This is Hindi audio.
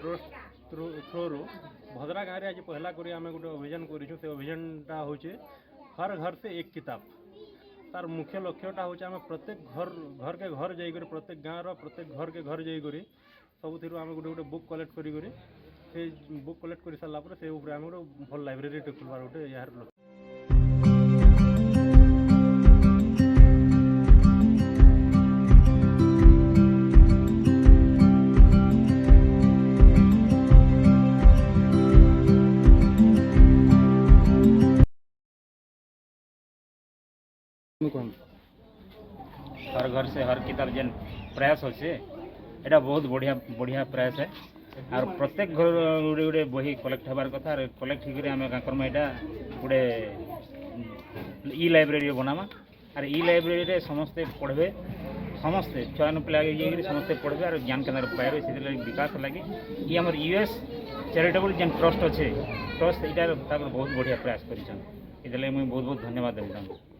ट्रस्ट थ्रू भद्रा गाँव में आज पहला करी आम गोटे अभियान करूँ से अभियानटा हूँ हर घर से एक किताब तार मुख्य लक्ष्यटा हूँ आम प्रत्येक घर के घर जाकर प्रत्येक गाँव प्रत्येक घर के घर जाकर सबुठ आम गोटे गोटे बुक कलेक्ट करी बुक कलेक्ट कर सारापर से आम गोटे भल लाइब्रेरी खोलवार गोटे यार हर घर से हर किताब जेन प्रयास होचे एटा बहुत बढ़िया बढ़िया प्रयास है और प्रत्येक घर गोटे गोटे बही कलेक्ट हबार कथा और कलेक्ट होकर आम कम एटा गोटे ई लाइब्रेरी बनामा और ई लाइब्रेरी रे समस्ते पढ़बे समस्ते छुआन पिला समस्ते पढ़बे और ज्ञान केन्द्र पाइबे से विकास लगे ये आम यूएस चैरिटेबल जेन ट्रस्ट अच्छे ट्रस्ट यहाँ बहुत बढ़िया प्रयास कर मुझे बहुत बहुत धन्यवाद देना।